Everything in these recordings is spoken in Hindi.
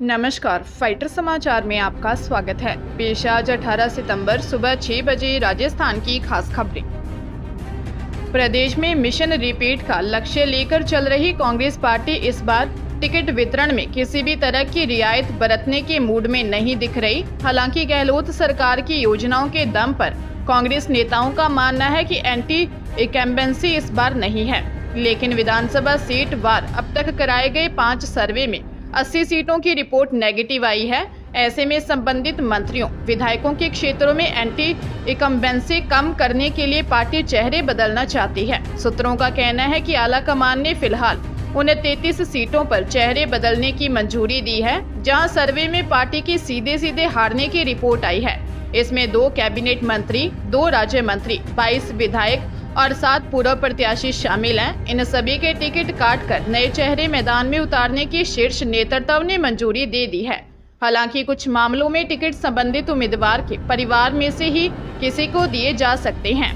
नमस्कार, फाइटर समाचार में आपका स्वागत है। पेश आज 18 सितंबर सुबह 6 बजे राजस्थान की खास खबरें। प्रदेश में मिशन रिपीट का लक्ष्य लेकर चल रही कांग्रेस पार्टी इस बार टिकट वितरण में किसी भी तरह की रियायत बरतने के मूड में नहीं दिख रही। हालांकि गहलोत सरकार की योजनाओं के दम पर कांग्रेस नेताओं का मानना है कि एंटी इनकम्बेंसी इस बार नहीं है, लेकिन विधानसभा सीट वार अब तक कराए गए 5 सर्वे में 80 सीटों की रिपोर्ट नेगेटिव आई है। ऐसे में संबंधित मंत्रियों, विधायकों के क्षेत्रों में एंटी इनकम्बेंसी कम करने के लिए पार्टी चेहरे बदलना चाहती है। सूत्रों का कहना है कि आला कमान ने फिलहाल उन्हें 33 सीटों पर चेहरे बदलने की मंजूरी दी है, जहां सर्वे में पार्टी की सीधे हारने की रिपोर्ट आई है। इसमें 2 कैबिनेट मंत्री, 2 राज्य मंत्री, 22 विधायक और 7 पूर्व प्रत्याशी शामिल हैं। इन सभी के टिकट काटकर नए चेहरे मैदान में उतारने की शीर्ष नेतृत्व ने मंजूरी दे दी है। हालांकि कुछ मामलों में टिकट संबंधित उम्मीदवार के परिवार में से ही किसी को दिए जा सकते हैं।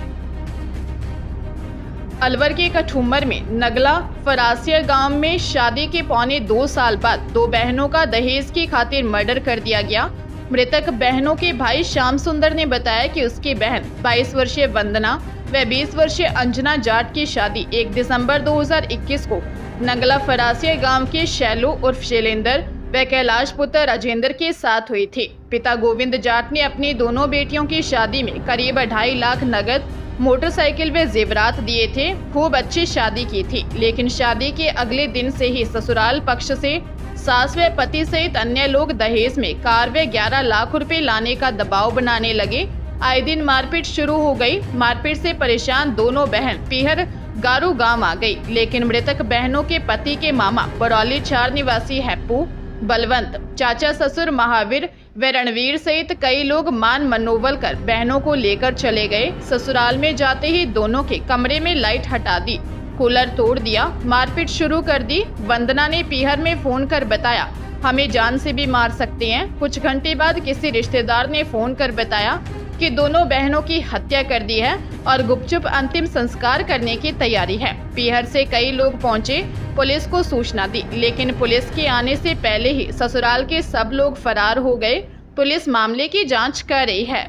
अलवर के कठुमर में नगला फरासिया गांव में शादी के पौने 2 साल बाद 2 बहनों का दहेज की खातिर मर्डर कर दिया गया। मृतक बहनों के भाई श्याम सुंदर ने बताया कि उसकी बहन 22 वर्षीय वंदना व 20 वर्षीय अंजना जाट की शादी 1 दिसंबर 2021 को नगला फरासिया गांव के शैलू उर्फ शैलेंद्र व कैलाश पुत्र राजेंद्र के साथ हुई थी। पिता गोविंद जाट ने अपनी दोनों बेटियों की शादी में करीब 2.5 लाख नगद, मोटरसाइकिल व जेवरात दिए थे। खूब अच्छी शादी की थी, लेकिन शादी के अगले दिन से ही ससुराल पक्ष से सास व पति सहित अन्य लोग दहेज में कार व 11 लाख रुपए लाने का दबाव बनाने लगे। आए दिन मारपीट शुरू हो गई। मारपीट से परेशान दोनों बहन पीहर गारू गांव आ गई, लेकिन मृतक बहनों के पति के मामा बरौली 4 निवासी हैप्पू, बलवंत, चाचा ससुर महावीर व रणवीर सहित कई लोग मान मनोबल कर बहनों को लेकर चले गए। ससुराल में जाते ही दोनों के कमरे में लाइट हटा दी, कूलर तोड़ दिया, मारपीट शुरू कर दी। वंदना ने पीहर में फोन कर बताया, हमें जान से भी मार सकते हैं। कुछ घंटे बाद किसी रिश्तेदार ने फोन कर बताया कि दोनों बहनों की हत्या कर दी है और गुपचुप अंतिम संस्कार करने की तैयारी है। पीहर से कई लोग पहुंचे, पुलिस को सूचना दी, लेकिन पुलिस के आने से पहले ही ससुराल के सब लोग फरार हो गए। पुलिस मामले की जांच कर रही है।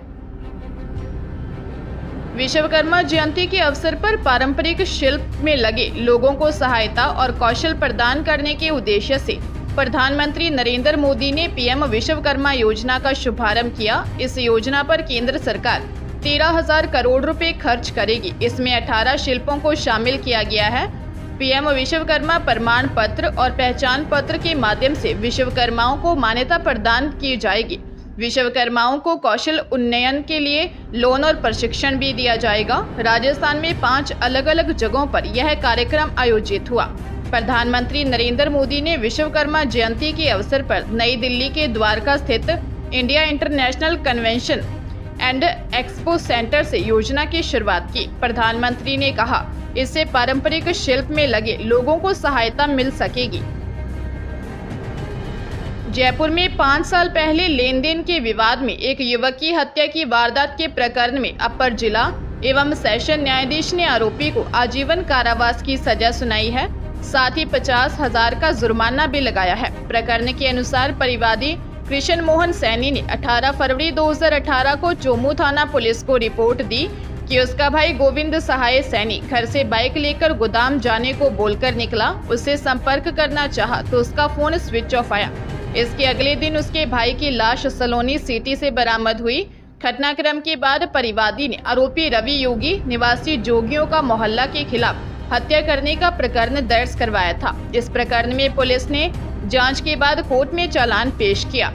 विश्वकर्मा जयंती के अवसर पर पारंपरिक शिल्प में लगे लोगों को सहायता और कौशल प्रदान करने के उद्देश्य से प्रधानमंत्री नरेंद्र मोदी ने पीएम विश्वकर्मा योजना का शुभारंभ किया। इस योजना पर केंद्र सरकार 13,000 करोड़ रुपए खर्च करेगी। इसमें 18 शिल्पों को शामिल किया गया है। पीएम विश्वकर्मा प्रमाण पत्र और पहचान पत्र के माध्यम से विश्वकर्माओं को मान्यता प्रदान की जाएगी। विश्वकर्माओं को कौशल उन्नयन के लिए लोन और प्रशिक्षण भी दिया जाएगा। राजस्थान में 5 अलग अलग जगहों पर यह कार्यक्रम आयोजित हुआ। प्रधानमंत्री नरेंद्र मोदी ने विश्वकर्मा जयंती के अवसर पर नई दिल्ली के द्वारका स्थित India international convention and expo centre से योजना की शुरुआत की। प्रधानमंत्री ने कहा, इससे पारंपरिक शिल्प में लगे लोगों को सहायता मिल सकेगी। जयपुर में 5 साल पहले लेन देन के विवाद में एक युवक की हत्या की वारदात के प्रकरण में अपर जिला एवं सेशन न्यायाधीश ने आरोपी को आजीवन कारावास की सजा सुनाई है, साथ ही 50,000 का जुर्माना भी लगाया है। प्रकरण के अनुसार परिवादी कृष्ण मोहन सैनी ने 18 फरवरी 2018 को चोमू थाना पुलिस को रिपोर्ट दी कि उसका भाई गोविंद सहाय सैनी घर से बाइक लेकर गोदाम जाने को बोलकर निकला। उससे संपर्क करना चाहा तो उसका फोन स्विच ऑफ आया। इसके अगले दिन उसके भाई की लाश सलोनी सिटी से बरामद हुई। घटनाक्रम के बाद परिवादी ने आरोपी रवि योगी निवासी जोगियों का मोहल्ला के खिलाफ हत्या करने का प्रकरण दर्ज करवाया था। इस प्रकरण में पुलिस ने जांच के बाद कोर्ट में चालान पेश किया।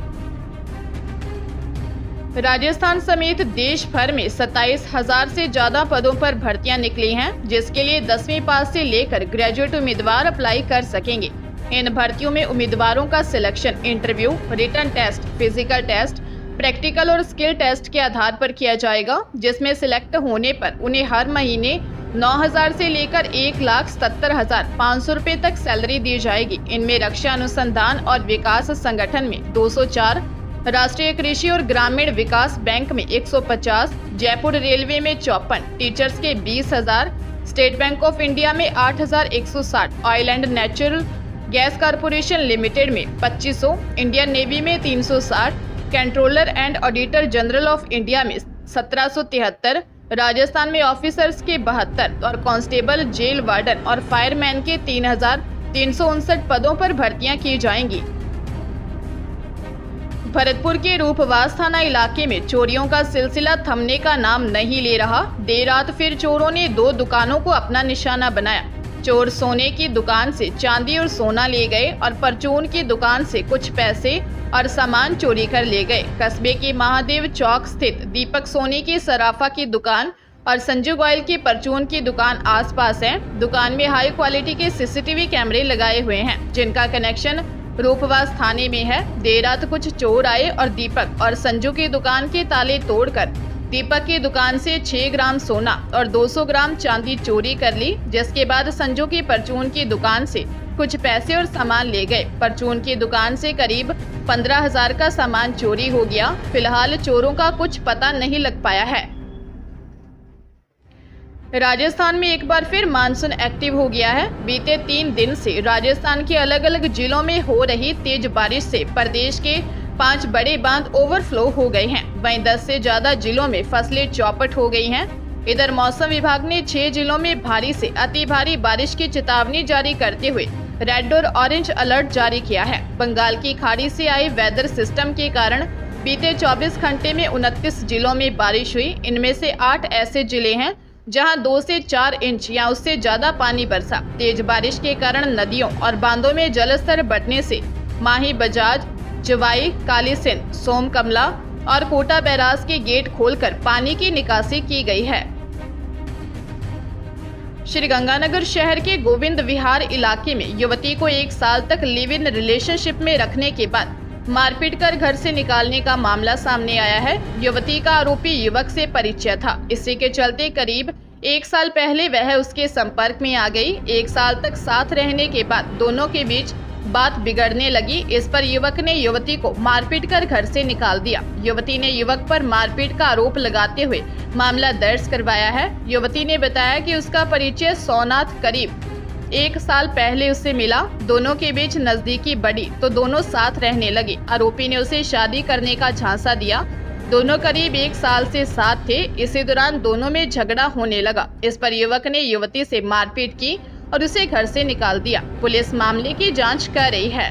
राजस्थान समेत देश भर में 27,000 से ज्यादा पदों पर भर्तियां निकली हैं, जिसके लिए 10वीं पास से लेकर ग्रेजुएट उम्मीदवार अप्लाई कर सकेंगे। इन भर्तियों में उम्मीदवारों का selection interview, written test, physical test, practical और स्किल टेस्ट के आधार पर किया जाएगा, जिसमें सिलेक्ट होने पर उन्हें हर महीने 9,000 से लेकर 1,70,500 रुपए तक सैलरी दी जाएगी। इनमें रक्षा अनुसंधान और विकास संगठन में 204, राष्ट्रीय कृषि और ग्रामीण विकास बैंक में 150, जयपुर रेलवे में 54, टीचर्स के 20,000, स्टेट बैंक ऑफ इंडिया में 8,160, oil and natural gas corporation limited में 2500, इंडियन नेवी में 360, controller and auditor general of India में 1773, राजस्थान में ऑफिसर्स के 72 और कांस्टेबल, जेल वार्डन और फायरमैन के 3359 पदों पर भर्तियां की जाएंगी। भरतपुर के रूपवास थाना इलाके में चोरियों का सिलसिला थमने का नाम नहीं ले रहा। देर रात फिर चोरों ने 2 दुकानों को अपना निशाना बनाया। चोर सोने की दुकान से चांदी और सोना ले गए और परचून की दुकान से कुछ पैसे और सामान चोरी कर ले गए। कस्बे के महादेव चौक स्थित दीपक सोनी की सराफा की दुकान और संजू गोयल की परचून की दुकान आसपास है। दुकान में हाई क्वालिटी के सीसीटीवी कैमरे लगाए हुए हैं, जिनका कनेक्शन रूपवास थाने में है। देर रात कुछ चोर आए और दीपक और संजू की दुकान के ताले तोड़कर दीपक की दुकान से 6 ग्राम सोना और 200 ग्राम चांदी चोरी कर ली, जिसके बाद संजू की परचून की दुकान से कुछ पैसे और सामान ले गए। परचून की दुकान से करीब 15,000 का सामान चोरी हो गया। फिलहाल चोरों का कुछ पता नहीं लग पाया है। राजस्थान में एक बार फिर मानसून एक्टिव हो गया है। बीते 3 दिन से राजस्थान के अलग अलग जिलों में हो रही तेज बारिश से प्रदेश के 5 बड़े बांध ओवरफ्लो हो गए हैं। वहीं 10 से ज्यादा जिलों में फसलें चौपट हो गई हैं। इधर मौसम विभाग ने 6 जिलों में भारी से अति भारी बारिश की चेतावनी जारी करते हुए रेड और ऑरेंज अलर्ट जारी किया है। बंगाल की खाड़ी से आए वेदर सिस्टम के कारण बीते 24 घंटे में 29 जिलों में बारिश हुई। इनमें से 8 ऐसे जिले हैं जहां 2 से 4 इंच या उससे ज्यादा पानी बरसा। तेज बारिश के कारण नदियों और बांधों में जलस्तर बढ़ने से माही बजाज, जवाई, काली सिंध, सोम कमला और कोटा बैराज के गेट खोलकर पानी की निकासी की गई है। श्रीगंगानगर शहर के गोविंद विहार इलाके में युवती को 1 साल तक लिव इन रिलेशनशिप में रखने के बाद मारपीट कर घर से निकालने का मामला सामने आया है। युवती का आरोपी युवक से परिचय था। इसी के चलते करीब 1 साल पहले वह उसके संपर्क में आ गई। 1 साल तक साथ रहने के बाद दोनों के बीच बात बिगड़ने लगी। इस पर युवक ने युवती को मारपीट कर घर से निकाल दिया। युवती ने युवक पर मारपीट का आरोप लगाते हुए मामला दर्ज करवाया है। युवती ने बताया कि उसका परिचय सोनाथ करीब 1 साल पहले उससे मिला। दोनों के बीच नजदीकी बढ़ी तो दोनों साथ रहने लगे। आरोपी ने उसे शादी करने का झांसा दिया। दोनों करीब 1 साल से साथ थे। इसी दौरान दोनों में झगड़ा होने लगा। इस पर युवक ने युवती से मारपीट की और उसे घर से निकाल दिया। पुलिस मामले की जांच कर रही है।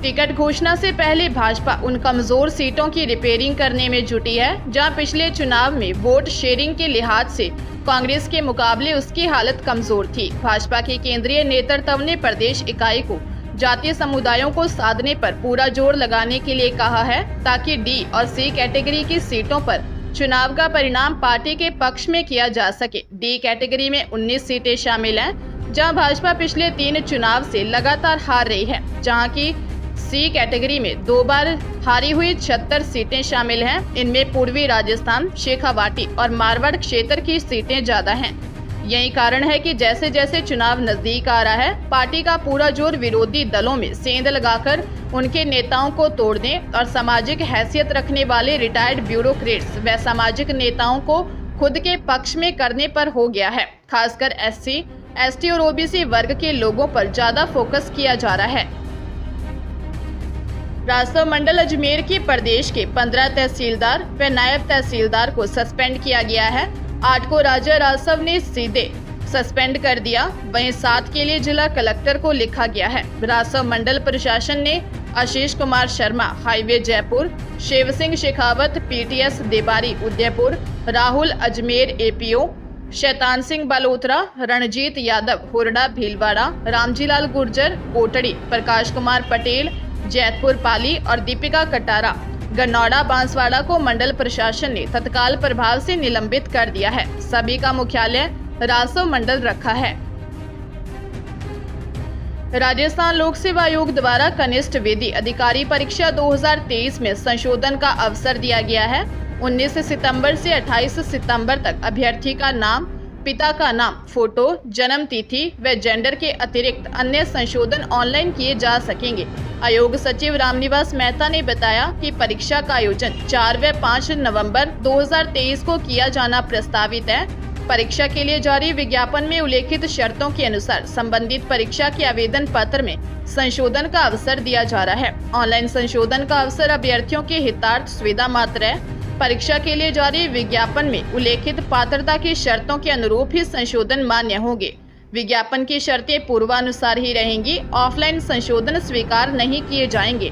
टिकट घोषणा से पहले भाजपा उन कमजोर सीटों की रिपेयरिंग करने में जुटी है जहां पिछले चुनाव में वोट शेयरिंग के लिहाज से कांग्रेस के मुकाबले उसकी हालत कमजोर थी। भाजपा के केंद्रीय नेतृत्व ने प्रदेश इकाई को जातीय समुदायों को साधने पर पूरा जोर लगाने के लिए कहा है, ताकि डी और सी कैटेगरी की सीटों पर चुनाव का परिणाम पार्टी के पक्ष में किया जा सके। डी कैटेगरी में 19 सीटें शामिल हैं, जहां भाजपा पिछले 3 चुनाव से लगातार हार रही है, जहां की सी कैटेगरी में 2 बार हारी हुई 76 सीटें शामिल हैं। इनमें पूर्वी राजस्थान, शेखावाटी और मारवाड़ क्षेत्र की सीटें ज्यादा हैं। यही कारण है कि जैसे जैसे चुनाव नजदीक आ रहा है, पार्टी का पूरा जोर विरोधी दलों में सेंध लगाकर उनके नेताओं को तोड़ने और सामाजिक हैसियत रखने वाले रिटायर्ड ब्यूरोक्रेट्स व सामाजिक नेताओं को खुद के पक्ष में करने पर हो गया है। खासकर SC, ST और OBC वर्ग के लोगों पर ज्यादा फोकस किया जा रहा है। राजस्व मंडल अजमेर के प्रदेश के 15 तहसीलदार व नायब तहसीलदार को सस्पेंड किया गया है। 8 को राज्य राजस्व ने सीधे सस्पेंड कर दिया। वहीं 7 के लिए जिला कलेक्टर को लिखा गया है। राजस्व मंडल प्रशासन ने Ashish Kumar Sharma highway Jaipur, Shiv Singh Shekhawat PTS Debari Udaipur, Rahul Ajmer APO, Shaitan Singh Balotra, Ranjit Yadav हुरडा भीलवाड़ा, रामजीलाल गुर्जर कोटड़ी, प्रकाश कुमार पटेल जैतपुर पाली और दीपिका कटारा गन्नौड़ा बांसवाड़ा को मंडल प्रशासन ने तत्काल प्रभाव से निलंबित कर दिया है। सभी का मुख्यालय राजस्व मंडल रखा है। राजस्थान लोक सेवा आयोग द्वारा कनिष्ठ विधि अधिकारी परीक्षा 2023 में संशोधन का अवसर दिया गया है। 19 सितंबर से 28 सितंबर तक अभ्यर्थी का नाम, पिता का नाम, फोटो, जन्म तिथि व जेंडर के अतिरिक्त अन्य संशोधन ऑनलाइन किए जा सकेंगे। आयोग सचिव रामनिवास मेहता ने बताया कि परीक्षा का आयोजन 4 व 5 नवंबर 2023 को किया जाना प्रस्तावित है। परीक्षा के लिए जारी विज्ञापन में उल्लेखित शर्तों के अनुसार संबंधित परीक्षा के आवेदन पत्र में संशोधन का अवसर दिया जा रहा है। ऑनलाइन संशोधन का अवसर अभ्यर्थियों के हितार्थ सुविधा मात्र है। परीक्षा के लिए जारी विज्ञापन में उल्लेखित पात्रता की शर्तों के अनुरूप ही संशोधन मान्य होंगे। विज्ञापन की शर्तें पूर्वानुसार ही रहेंगी। ऑफलाइन संशोधन स्वीकार नहीं किए जाएंगे।